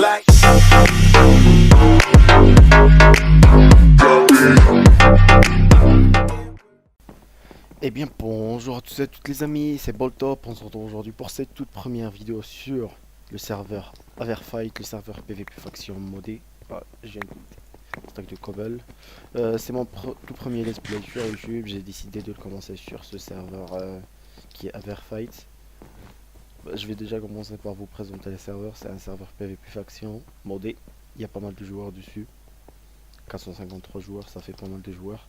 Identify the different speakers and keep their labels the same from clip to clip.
Speaker 1: like.
Speaker 2: Eh bien bonjour à tous et à toutes les amis, c'est Boltop. On se retrouve aujourd'hui pour cette toute première vidéo sur le serveur Averfight, le serveur PvP faction modé. Je viens de stack de cobble. C'est mon tout premier let's play sur YouTube. J'ai décidé de le commencer sur ce serveur qui est Averfight. Je vais déjà commencer par vous présenter le serveur. C'est un serveur PvP faction modé. Il y a pas mal de joueurs dessus. 453 joueurs, ça fait pas mal de joueurs.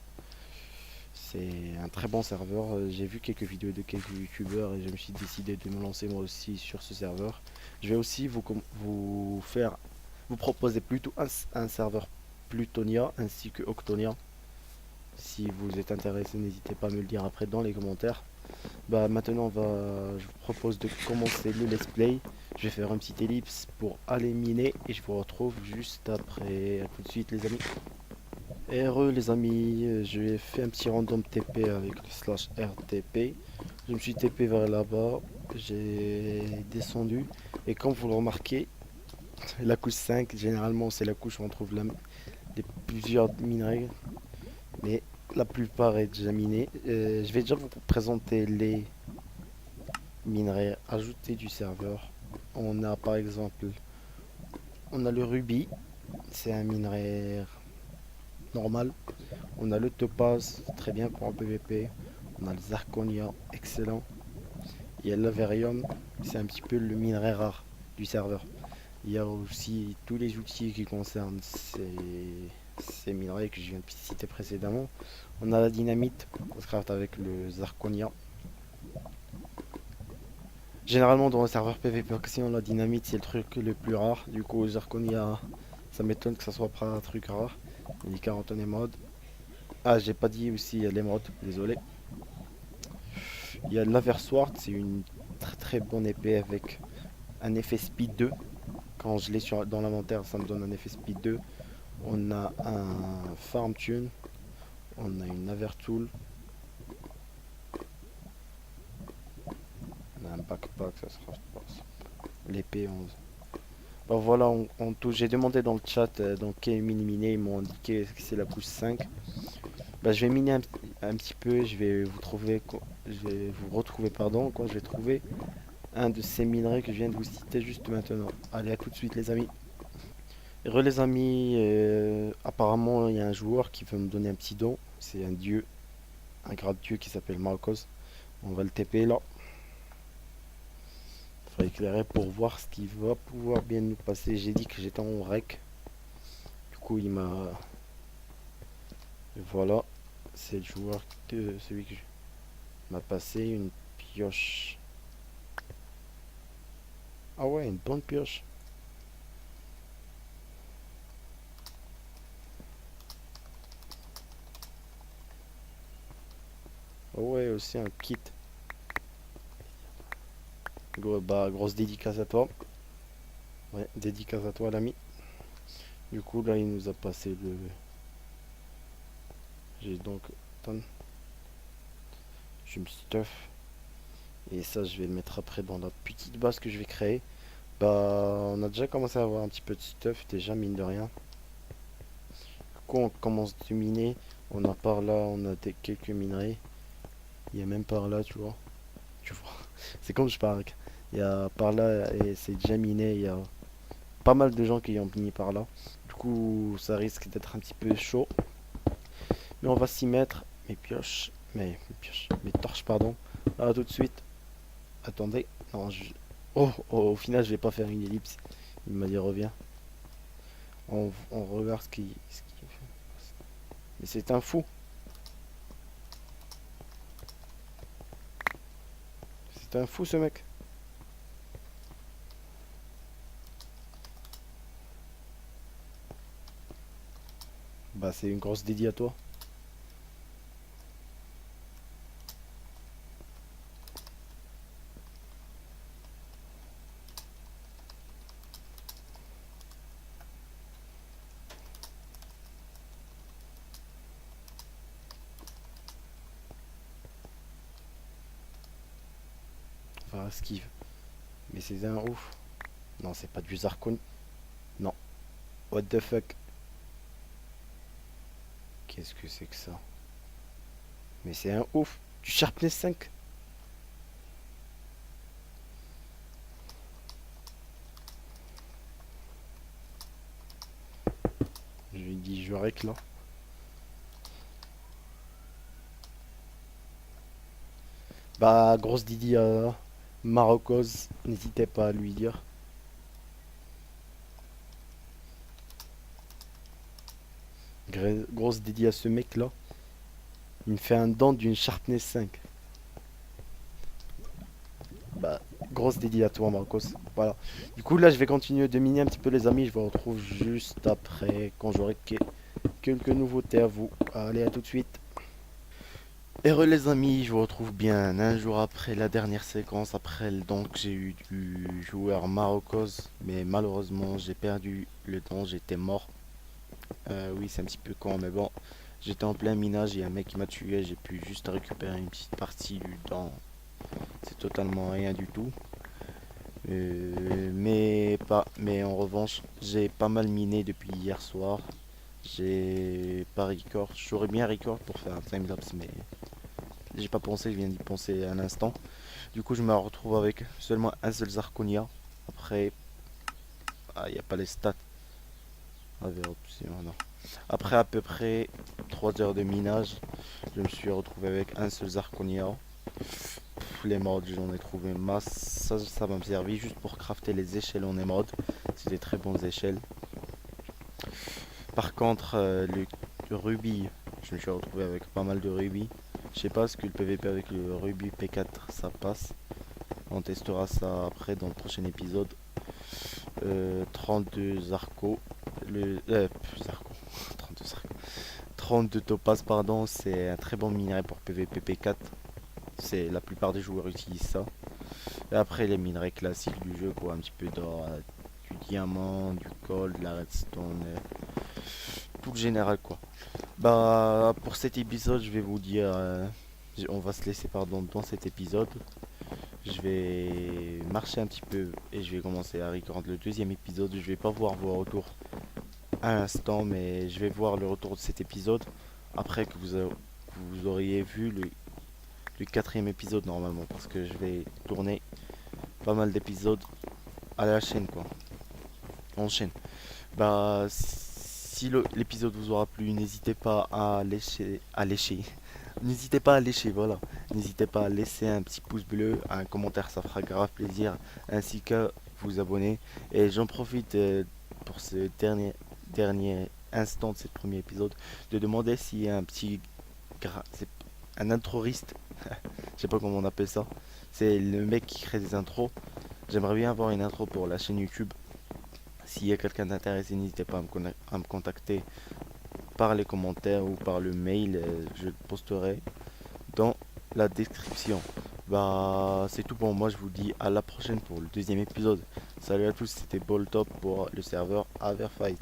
Speaker 2: C'est un très bon serveur. J'ai vu quelques vidéos de quelques youtubeurs et je me suis décidé de me lancer moi aussi sur ce serveur. Je vais aussi vous proposer plutôt un serveur Plutonia ainsi que Octonia. Si vous êtes intéressé, n'hésitez pas à me le dire après dans les commentaires. Maintenant je vous propose de commencer le let's play. Je vais faire un petit ellipse pour aller miner et je vous retrouve juste après. A tout de suite les amis. Heureux les amis, j'ai fait un petit random TP avec le slash RTP. Je me suis TP vers là-bas, j'ai descendu et comme vous le remarquez, la couche 5, généralement c'est la couche où on trouve plusieurs minerais, mais la plupart est déjà miné. Je vais déjà vous présenter les minerais ajoutés du serveur. On a par exemple, on a le rubis, c'est un minerai normal. On a le topaz, très bien pour un PVP. On a le zirconia, excellent. Il y a l'averium, c'est un petit peu le minerai rare du serveur. Il y a aussi tous les outils qui concernent ces minerais que je viens de citer précédemment. On a la dynamite, on se craft avec le zirconia. Généralement dans le serveur PVP Action, la dynamite c'est le truc le plus rare. Du coup, le zirconia, ça m'étonne que ça soit pas un truc rare. Il y a 40 mode. Ah, j'ai pas dit aussi l'émeraude, désolé. Il y a l'Aversword, c'est une très bonne épée avec un effet speed 2. Quand je l'ai dans l'inventaire, ça me donne un effet speed 2. On a un farm tune, on a une Avertool, on a un backpack, ça sera pas l'épée 11. Voilà, j'ai demandé dans le chat dans quel mini ils m'ont indiqué que c'est la couche 5. Je vais miner un petit peu, je vais vous retrouver pardon, quand je vais trouver un de ces minerais que je viens de vous citer juste maintenant. Allez, à tout de suite les amis. Les amis, apparemment il y a un joueur qui veut me donner un petit don. C'est un dieu, un grade dieu qui s'appelle Marcos. On va le TP là. Il faut éclairer pour voir ce qui va pouvoir bien nous passer. J'ai dit que j'étais en rec. Du coup il m'a... Voilà. C'est le joueur que celui que m'a passé une pioche. Ah ouais, une bonne pioche. Ah ouais, aussi un kit. Grosse dédicace à toi. Ouais, dédicace à toi l'ami. Du coup là il nous a passé le... J'ai donc... Attends. Je me stuff. Et ça je vais le mettre après dans la petite base que je vais créer. On a déjà commencé à avoir un petit peu de stuff déjà mine de rien. Du coup on commence de miner. On a par là, on a quelques minerais. Il y a même par là tu vois. C'est comme je parle. Il y a par là et c'est déjà miné. Il y a pas mal de gens qui ont miné par là. Du coup ça risque d'être un petit peu chaud. Mais on va s'y mettre. Mes torches pardon. Ah tout de suite. Attendez. Non, au final je vais pas faire une ellipse. Il m'a dit reviens. On regarde ce qu'il fait. Mais c'est un fou. C'est un fou ce mec. C'est une grosse dédiée à toi. Enfin, esquive. Mais c'est un ouf. Non, c'est pas du zircon. Non. What the fuck? Qu'est-ce que c'est que ça? Mais c'est un ouf. Du Sharpness 5. Je lui dis je rec là. Bah grosse Didi Marocos, n'hésitez pas à lui dire. Grosse Didi à ce mec là. Il me fait un dent d'une Sharpness 5. Bah grosse dédié à toi Marcos. Voilà. Du coup là je vais continuer de miner un petit peu les amis. Je vous retrouve juste après quand j'aurai quelques nouveautés à vous. Allez à tout de suite. Heureux les amis, je vous retrouve bien un jour après la dernière séquence. Après donc j'ai eu du joueur Marocos. Mais malheureusement j'ai perdu le temps, j'étais mort. Oui c'est un petit peu con mais bon. J'étais en plein minage et un mec qui m'a tué. J'ai pu juste récupérer une petite partie du dent. C'est totalement rien du tout. Mais en revanche, j'ai pas mal miné depuis hier soir. J'ai pas record. J'aurais bien record pour faire un timelapse, mais j'ai pas pensé. Je viens d'y penser un instant. Du coup, je me retrouve avec seulement un seul Zarconia. Après, il n'y a pas les stats. Non. Après à peu près 3 heures de minage, je me suis retrouvé avec un seul Zarconia. Les mods, j'en ai trouvé masse. Ça va me servir juste pour crafter les échelles en émeraude. C'est des très bonnes échelles. Par contre, le rubis, je me suis retrouvé avec pas mal de rubis. Je sais pas ce que le PVP avec le rubis P4 ça passe. On testera ça après dans le prochain épisode. 32 Zarco. Zarco. 32 Zarco. 32 topaz, pardon. C'est un très bon minerai pour PVP P4. C'est la plupart des joueurs utilisent ça. Et après les minerais classiques du jeu, quoi, un petit peu d'or, du diamant, du gold, de la redstone, tout le général quoi. Bah pour cet épisode je vais vous dire, on va se laisser pardon dans cet épisode. Je vais marcher un petit peu et je vais commencer à recorder le deuxième épisode. Je vais pas voir vos retours à l'instant, mais je vais voir le retour de cet épisode après que vous auriez vu le quatrième épisode normalement, parce que je vais tourner pas mal d'épisodes à la chaîne quoi. On chaîne. Bah si l'épisode vous aura plu, n'hésitez pas à lécher. N'hésitez pas à lécher, voilà. N'hésitez pas à laisser un petit pouce bleu, un commentaire, ça fera grave plaisir, ainsi qu'à vous abonner. Et j'en profite pour ce dernier instant de ce premier épisode de demander s'il y a un petit c'est un introriste, je sais pas comment on appelle ça. C'est le mec qui crée des intros. J'aimerais bien avoir une intro pour la chaîne YouTube. S'il y a quelqu'un d'intéressé, n'hésitez pas à me contacter par les commentaires ou par le mail. Je le posterai dans la description. Bah, c'est tout pour moi. Je vous dis à la prochaine pour le deuxième épisode. Salut à tous, c'était Boltop pour le serveur Averfight.